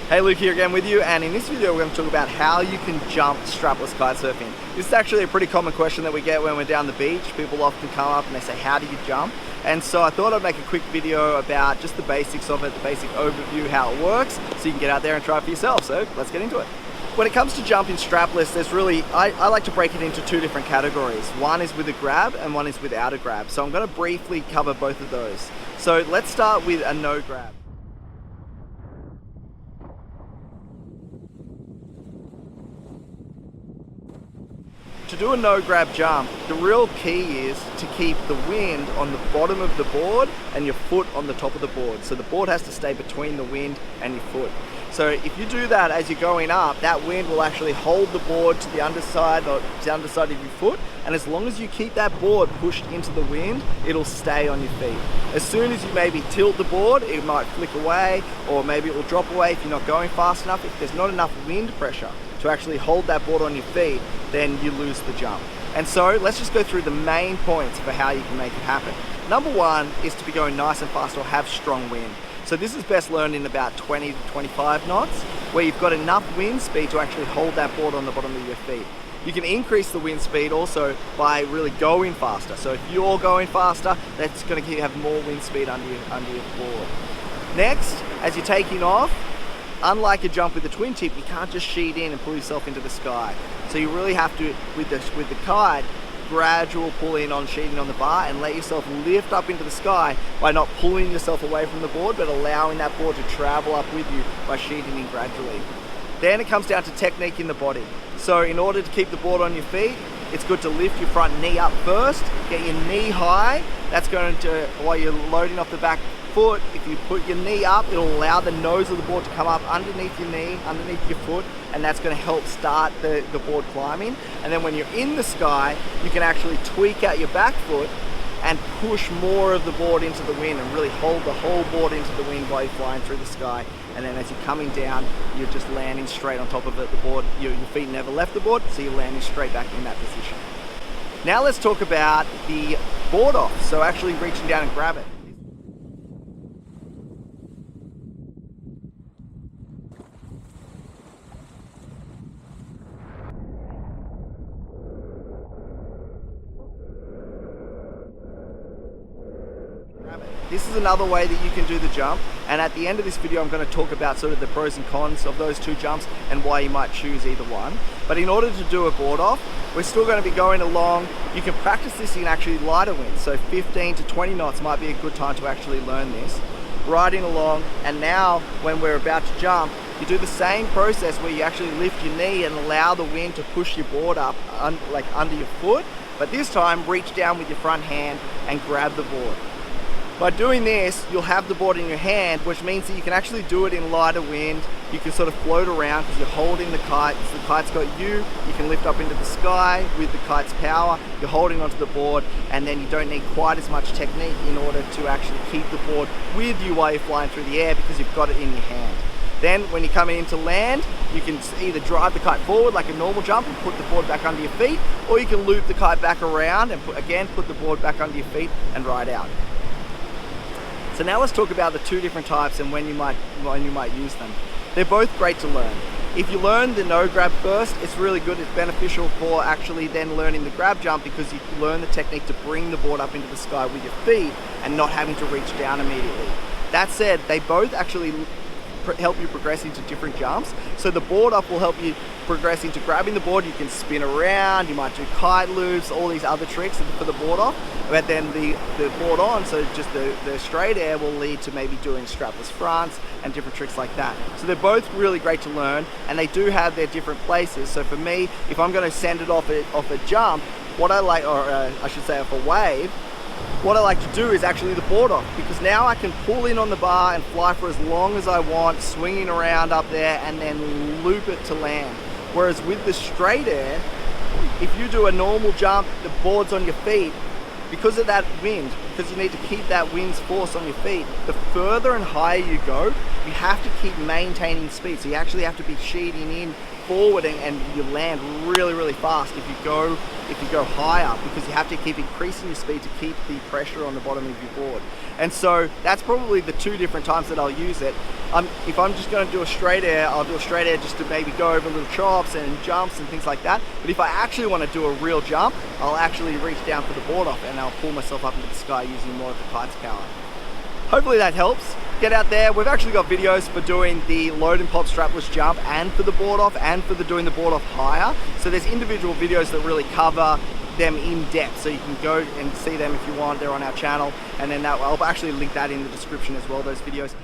Hey, Luke here again with you, and in this video we're going to talk about how you can jump strapless kitesurfing. This is actually a pretty common question that we get when we're down the beach. People often come up and they say, how do you jump? And so I thought I'd make a quick video about just the basics of it, the basic overview, how it works, so you can get out there and try it for yourself. So let's get into it. When it comes to jumping strapless, there's really, I like to break it into two different categories. One is with a grab and one is without a grab. So I'm going to briefly cover both of those. So let's start with a no grab. To do a no grab jump, the real key is to keep the wind on the bottom of the board and your foot on the top of the board. So the board has to stay between the wind and your foot. So if you do that as you're going up, that wind will actually hold the board to the underside or to the underside of your foot. And as long as you keep that board pushed into the wind, it'll stay on your feet. As soon as you maybe tilt the board, it might flick away, or maybe it will drop away if you're not going fast enough. If there's not enough wind pressure to actually hold that board on your feet, then you lose the jump. And so let's just go through the main points for how you can make it happen. Number one is to be going nice and fast or have strong wind. So this is best learned in about 20 to 25 knots, where you've got enough wind speed to actually hold that board on the bottom of your feet. You can increase the wind speed also by really going faster. So if you're going faster, that's going to have more wind speed under your board. Next, as you're taking off, unlike a jump with a twin tip, you can't just sheet in and pull yourself into the sky. So you really have to, with the kite, gradual pull in on sheeting on the bar and let yourself lift up into the sky by not pulling yourself away from the board, but allowing that board to travel up with you by sheeting in gradually. Then it comes down to technique in the body. So in order to keep the board on your feet, it's good to lift your front knee up first, get your knee high. That's going to, while you're loading off the back foot, if you put your knee up, it'll allow the nose of the board to come up underneath your knee, underneath your foot, and that's going to help start the board climbing. And then when you're in the sky, you can actually tweak out your back foot and push more of the board into the wind and really hold the whole board into the wind while you're flying through the sky. And then as you're coming down, you're just landing straight on top of it. The board, your feet never left the board, so you're landing straight back in that position. Now let's talk about the board-off, so actually reaching down and grab it. This is another way that you can do the jump, and at the end of this video I'm going to talk about sort of the pros and cons of those two jumps and why you might choose either one. But in order to do a board off, we're still going to be going along. You can practice this in actually lighter winds, so 15 to 20 knots might be a good time to actually learn this. Riding along, and now when we're about to jump, you do the same process where you actually lift your knee and allow the wind to push your board up like under your foot, but this time reach down with your front hand and grab the board. By doing this, you'll have the board in your hand, which means that you can actually do it in lighter wind. You can sort of float around because you're holding the kite. So the kite's got you. You can lift up into the sky with the kite's power. You're holding onto the board, and then you don't need quite as much technique in order to actually keep the board with you while you're flying through the air because you've got it in your hand. Then when you're coming into land, you can either drive the kite forward like a normal jump and put the board back under your feet, or you can loop the kite back around and put the board back under your feet and ride out. So now let's talk about the two different types and when you might use them. They're both great to learn. If you learn the no grab first, it's really good. It's beneficial for actually then learning the grab jump because you learn the technique to bring the board up into the sky with your feet and not having to reach down immediately. That said, they both actually help you progress into different jumps. So the board off will help you progress into grabbing the board. You can spin around, you might do kite loops, all these other tricks for the board off. But then the board on, so just the straight air, will lead to maybe doing strapless fronts and different tricks like that. So they're both really great to learn, and they do have their different places. So for me, if I'm going to send it off a jump, what I like, or I should say off a wave, what I like to do is actually the board off, because now I can pull in on the bar and fly for as long as I want, swinging around up there and then loop it to land. Whereas with the straight air, if you do a normal jump, the board's on your feet, because of that wind, because you need to keep that wind's force on your feet, the further and higher you go, you have to keep maintaining speed. So you actually have to be sheeting in forward and you land really, really fast if you go higher, because you have to keep increasing your speed to keep the pressure on the bottom of your board. And so that's probably the two different times that I'll use it. If I'm just going to do a straight air, I'll do a straight air just to maybe go over little chops and jumps and things like that. But if I actually want to do a real jump, I'll actually reach down for the board off and I'll pull myself up into the sky using more of the kite's power. Hopefully that helps. Get out there. We've actually got videos for doing the load and pop strapless jump and for the board off and for doing the board off higher. So there's individual videos that really cover them in depth, so you can go and see them if you want. They're on our channel, and then I'll actually link that in the description as well, those videos.